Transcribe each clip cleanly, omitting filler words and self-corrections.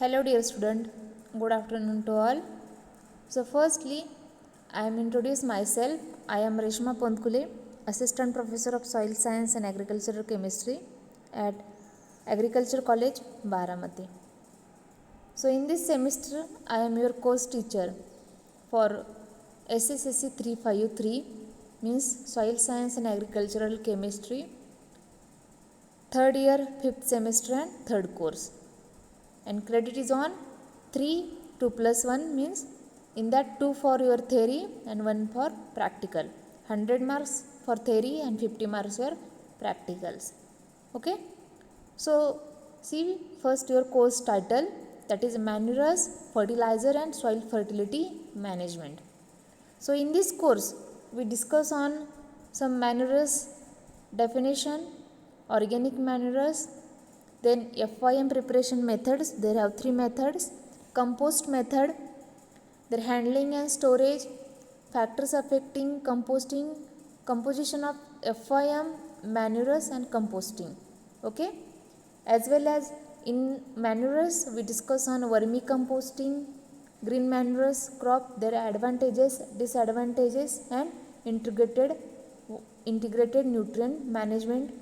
Hello dear student, good afternoon to all. So firstly, I am introduce myself. I am Reshma Pontkule, Assistant Professor of Soil Science and Agricultural Chemistry at Agriculture College, Baramati. So in this semester, I am your course teacher for SSSC 353 means Soil Science and Agricultural Chemistry, third year, fifth semester and third course. And credit is on 3, 2 plus 1 means in that 2 for your theory and 1 for practical. 100 marks for theory and 50 marks for practicals. Okay. So see first your course title, that is Manures, Fertilizer and Soil Fertility Management. So in this course we discuss on some manures definition, organic manures, then FYM preparation methods. There have 3 methods: compost method, their handling and storage, factors affecting composting, composition of FYM, manures and composting. Okay, as well as in manures we discuss on vermicomposting, green manures crop, their advantages, disadvantages and integrated nutrient management,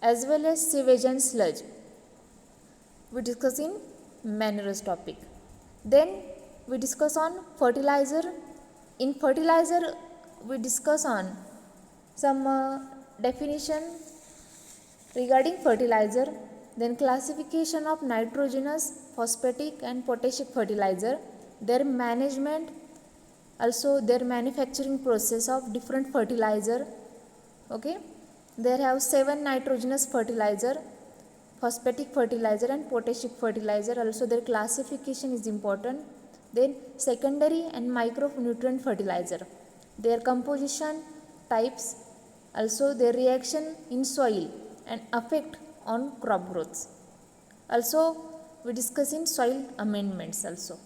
as well as sewage and sludge we discuss in manures topic. Then we discuss on fertilizer. In fertilizer we discuss on some definition regarding fertilizer, then classification of nitrogenous, phosphatic and potassic fertilizer, their management, also their manufacturing process of different fertilizer. Okay, there have 7 nitrogenous fertilizer, phosphatic fertilizer and potassic fertilizer, also their classification is important. Then secondary and micronutrient fertilizer, their composition, types, also their reaction in soil and effect on crop growth. Also we discuss in soil amendments also.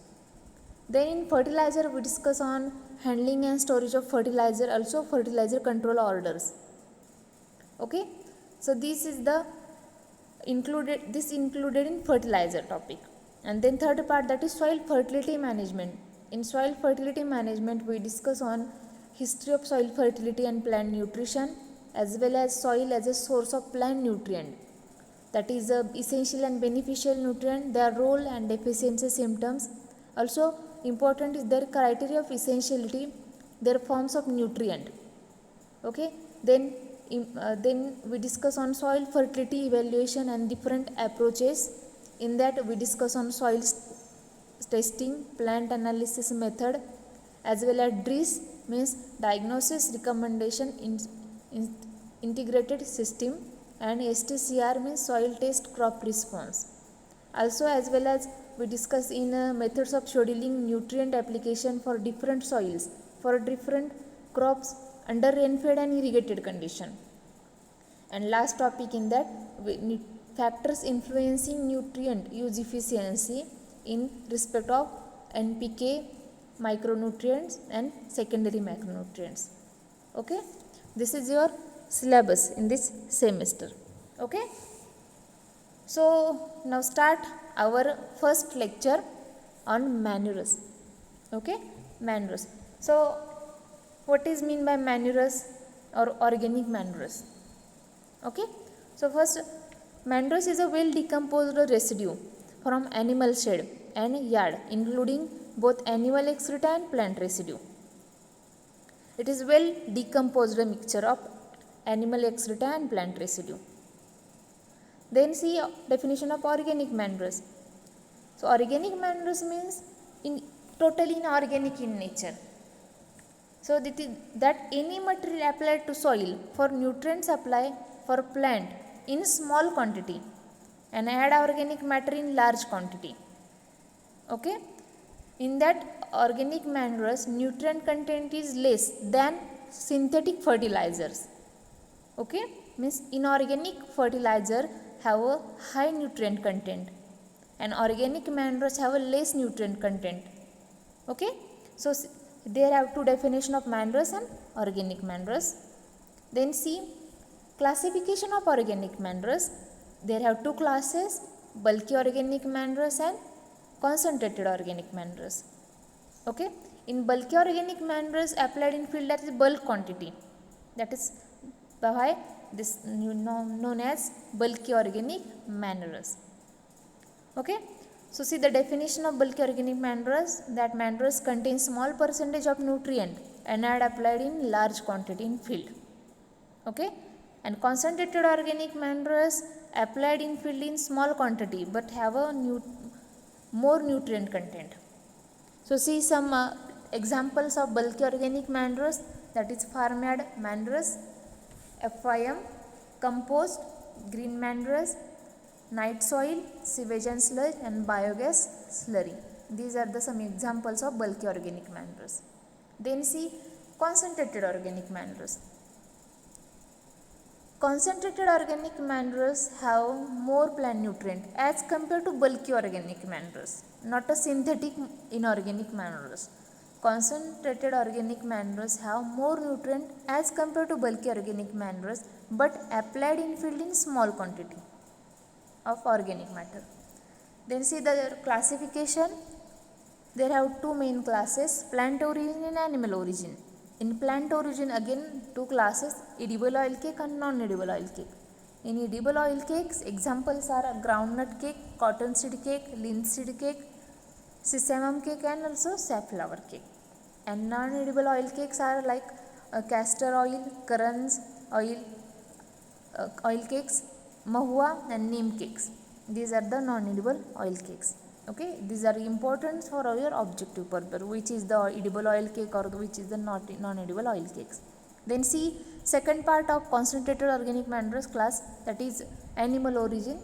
Then in fertilizer we discuss on handling and storage of fertilizer, also fertilizer control orders. Okay, so this is the included in fertilizer topic. And then third part, that is soil fertility management. In soil fertility management we discuss on history of soil fertility and plant nutrition, as well as soil as a source of plant nutrient, that is essential and beneficial nutrient, their role and deficiency symptoms. Also important is their criteria of essentiality, their forms of nutrient. Okay, then we discuss on soil fertility evaluation and different approaches. In that we discuss on soil testing, plant analysis method, as well as DRIS means diagnosis recommendation in integrated system, and STCR means soil test crop response. Also as well as we discuss in methods of scheduling nutrient application for different soils, for different crops under rainfed and irrigated condition. And last topic in that, factors influencing nutrient use efficiency in respect of NPK, micronutrients and secondary macronutrients. Okay, this is your syllabus in this semester. Okay, so now start our first lecture on manures. Okay, manures. So what is mean by manures or organic manures? Okay, so first, manures is a well decomposed residue from animal shed and yard, including both animal excreta and plant residue. It is well decomposed mixture of animal excreta and plant residue. Then see definition of organic manures. So organic manures means totally inorganic in nature. So that any material applied to soil for nutrient supply for plant in small quantity and add organic matter in large quantity. Okay, in that organic manures nutrient content is less than synthetic fertilizers. Okay, means inorganic fertilizer have a high nutrient content and organic manures have a less nutrient content. Okay, so there have 2 definition of manures and organic manures. Then see classification of organic manures. There have 2 classes: bulky organic manures and concentrated organic manures. Okay, in bulky organic manures applied in field, that is bulk quantity, that is why this known as bulky organic manures. Okay, so see the definition of bulky organic manures, that manures contain small percentage of nutrient and are applied in large quantity in field. Okay, and concentrated organic manures applied in field in small quantity but have a more nutrient content. So see some examples of bulky organic manures, that is farmyard manures, FYM, compost, green manures, night soil, sewage and sludge, and biogas slurry. These are the some examples of bulky organic manures. Then see concentrated organic manures. Concentrated organic manures have more plant nutrient as compared to bulky organic manures, not a synthetic inorganic manures. Concentrated organic manures have more nutrient as compared to bulky organic manures, but applied in field in small quantity of organic matter. Then see the classification. There have two main classes, plant origin and animal origin. In plant origin again two classes, edible oil cake and non-edible oil cake. In edible oil cakes, examples are groundnut cake, cotton seed cake, linseed cake, sesame cake, and also safflower cake. And non-edible oil cakes are like castor oil, currants oil, oil cakes, mahua and neem cakes. These are the non-edible oil cakes. Okay, these are important for our objective purpose, which is the edible oil cake or which is the non-edible oil cakes. Then see second part of concentrated organic manures class, that is animal origin.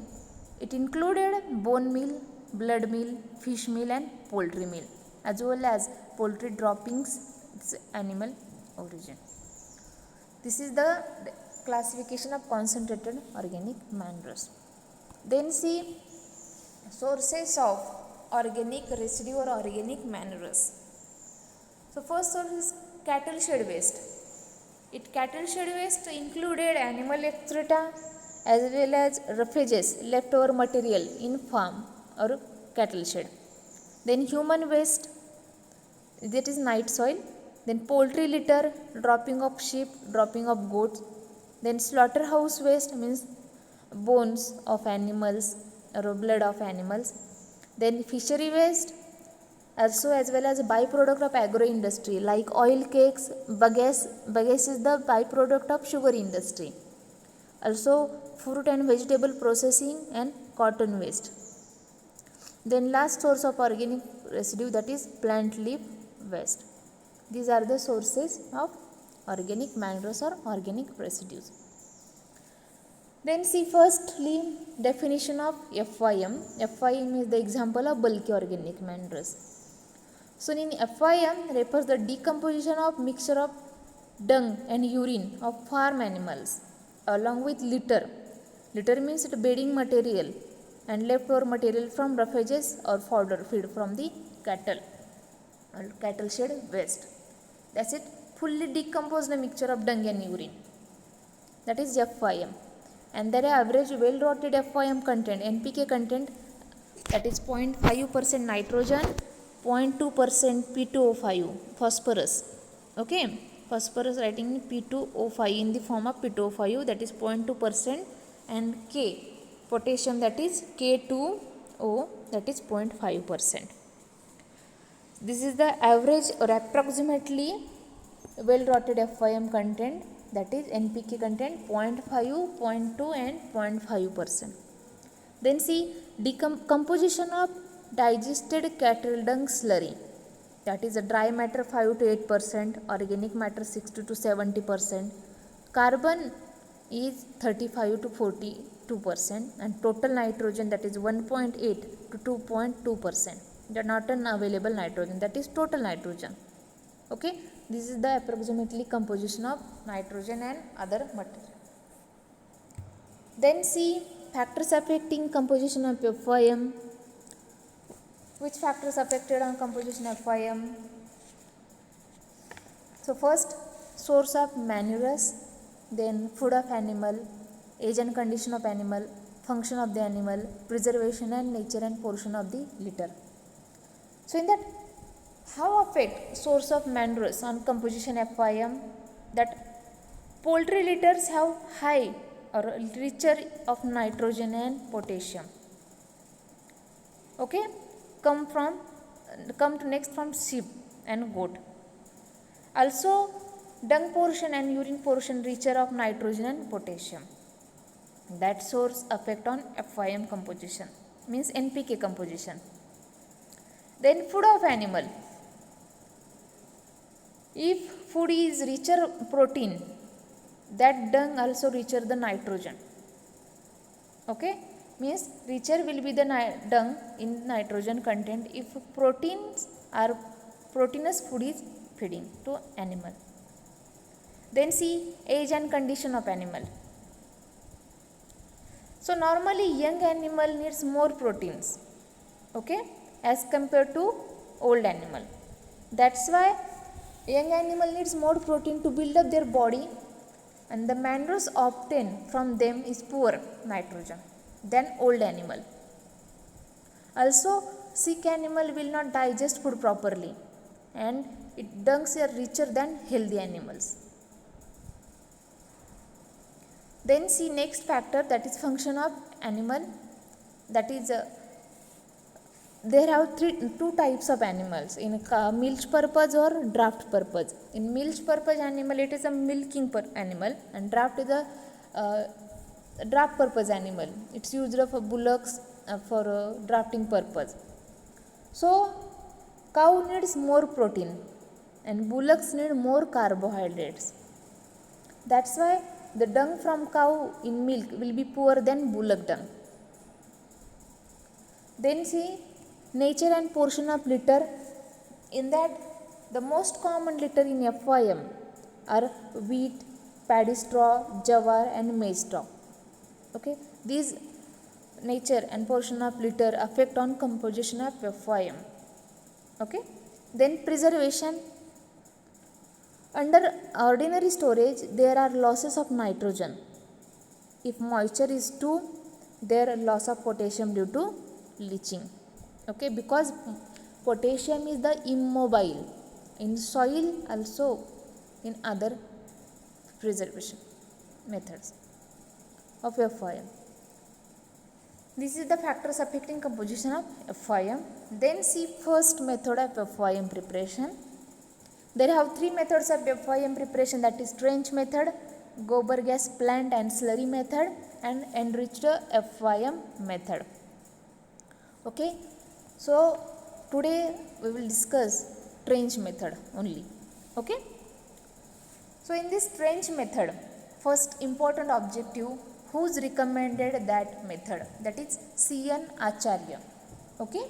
It included bone meal, blood meal, fish meal, and poultry meal, as well as poultry droppings. It's animal origin. This is the classification of concentrated organic manures. Then see sources of organic residue or organic manures. So first source is cattle shed waste. Cattle shed waste included animal excreta as well as refuges, leftover material in farm or cattle shed. Then human waste, that is night soil. Then poultry litter, dropping of sheep, dropping of goats. Then slaughterhouse waste means bones of animals or blood of animals. Then fishery waste, also as well as byproduct of agro industry like oil cakes, bagasse is the byproduct of sugar industry. Also fruit and vegetable processing and cotton waste. Then last source of organic residue, that is plant leaf waste. These are the sources of organic manures or organic residues. Then see firstly definition of FYM. FYM is the example of bulky organic manures. So in FYM refers the decomposition of mixture of dung and urine of farm animals along with litter. Litter means it bedding material and leftover material from refuges or fodder feed from the cattle or cattle shed waste. That's it, fully decomposed mixture of dung and urine. That is FYM. And their average well rotted FYM content, NPK content, that is 0.5% nitrogen, 0.2% P2O5 phosphorus. Okay, phosphorus writing P2O5 in the form of P2O5, that is 0.2%, and K potassium, that is K2O, that is 0.5%. This is the average or approximately well rotted FYM content, that is NPK content 0.5, 0.2 and 0.5%. Then see decomposition of digested cattle dung slurry, that is a dry matter 5 to 8%, organic matter 60 to 70%, carbon is 35 to 42%, and total nitrogen, that is 1.8 to 2.2%. The not an available nitrogen, that is total nitrogen. Okay, this is the approximately composition of nitrogen and other material. Then see factors affecting composition of FYM. Which factors affected on composition of FYM? So first, source of manures, then food of animal, age and condition of animal, function of the animal, preservation and nature and portion of the litter. So in that, how affect source of manures on composition FYM? That poultry litters have high or richer of nitrogen and potassium. Okay, come to next from sheep and goat. Also, dung portion and urine portion richer of nitrogen and potassium. That source affect on FYM composition, means NPK composition. Then food of animal. If food is richer protein, that dung also richer the nitrogen. Okay, means richer will be the dung in nitrogen content if proteins are proteinous food is feeding to animal. Then see age and condition of animal. So normally young animal needs more proteins, okay, as compared to old animal. That's why young animal needs more protein to build up their body, and the manures obtained from them is poor nitrogen than old animal. Also, sick animal will not digest food properly, and its dungs are richer than healthy animals. Then see next factor, that is function of animal. That is there have two types of animals, in milk purpose or draft purpose. In milk purpose animal, it is a milking animal, and draft is a draft purpose animal. It's used for bullocks for drafting purpose. So cow needs more protein and bullocks need more carbohydrates. That's why the dung from cow in milk will be poorer than bullock dung. Then see nature and portion of litter. In that, the most common litter in FYM are wheat, paddy straw, jawar and maize straw. Okay, these nature and portion of litter affect on composition of FYM. Okay, then preservation. Under ordinary storage, there are losses of nitrogen. If moisture is too, there are loss of potassium due to leaching. Okay, because potassium is the immobile in soil, also in other preservation methods of FYM. This is the factors affecting composition of FYM. Then see first method of FYM preparation. There have three methods of FYM preparation, that is trench method, gobar gas plant and slurry method, and enriched FYM method. Okay, so today we will discuss trench method only. Okay, so in this trench method, first important objective, who's recommended that method, that is C.N. Acharya. Okay,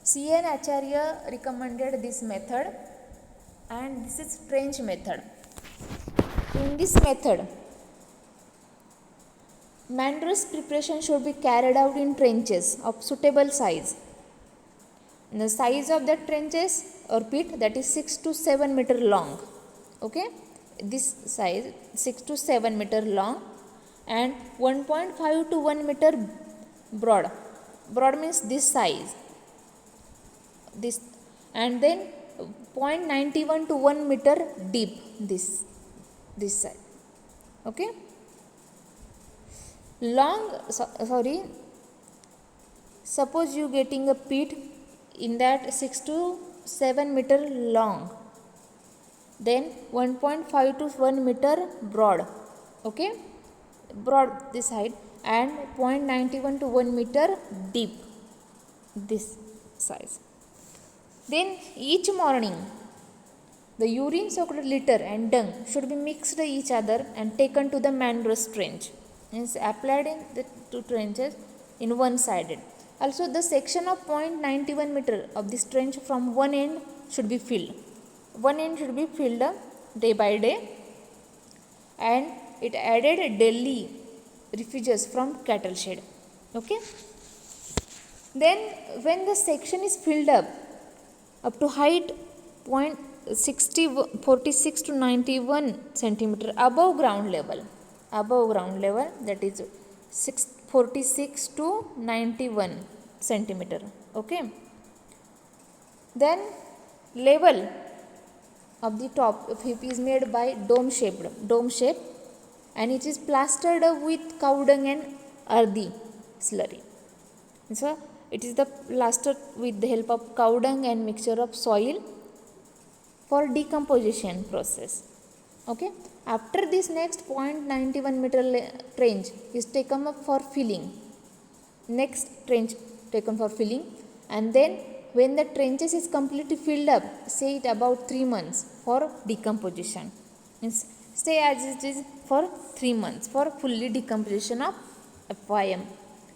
C.N. Acharya recommended this method, and this is trench method. In this method, manures preparation should be carried out in trenches of suitable size. And the size of the trenches or pit, that is 6 to 7 meter long. Okay, this size 6 to 7 meter long and 1.5 to 1 meter broad. Broad means this size. This, and then 0.91 to 1 meter deep, this side. Okay, suppose you getting a pit in that 6 to 7 meter long, then 1.5 to 1 meter broad. Okay, broad this side, and 0.91 to 1 meter deep, this size. Then each morning, the urine soaked litter and dung should be mixed each other and taken to the manures trench. Means applied in the two trenches in one sided. Also, the section of 0.91 meter of this trench from one end should be filled. One end should be filled day by day, and it added daily refuges from cattle shed. Okay. Then when the section is filled up to height 46 to 91 centimeter above ground level, that is 46 to 91 centimeter. Okay, Then level of the top of heap is made by dome shape, and it is plastered with cow dung and earthy slurry. So it is the plastered with the help of cow dung and mixture of soil for decomposition process. Okay. After this, next 0.91 meter trench is taken up for filling. Next trench taken for filling, and then when the trenches is completely filled up, say it about 3 months for decomposition. Means stay as it is for 3 months for fully decomposition of FYM.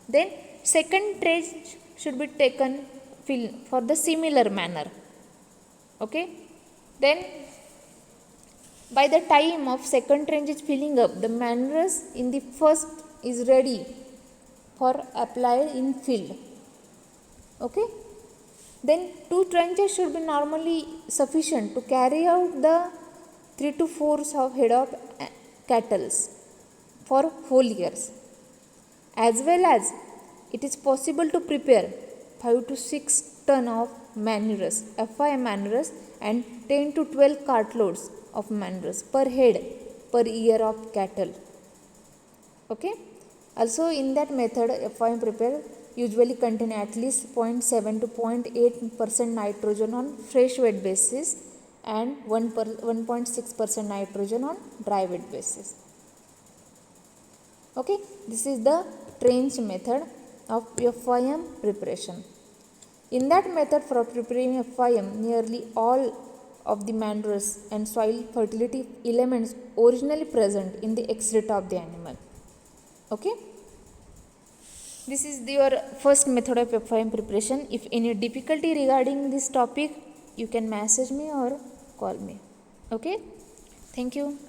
Then second trench should be taken fill for the similar manner. Okay. Then by the time of second trench is filling up, the manures in the first is ready for applied in field. Okay. Then 2 trenches should be normally sufficient to carry out the 3 to 4 of head of cattle for whole years. As well as it is possible to prepare 5 to 6 ton of manures, FIM manures, and 10 to 12 cartloads of manures per head per year of cattle. Okay. Also in that method, FIM prepare usually contain at least 0.7 to 0.8% nitrogen on fresh wet basis and 1.6% nitrogen on dry wet basis. Okay, this is the trench method of FIM preparation. In that method for preparing FIM, nearly all of the manures and soil fertility elements originally present in the excreta of the animal. Okay. This is your first method of FIM preparation. If any difficulty regarding this topic, you can message me or call me. Okay. Thank you.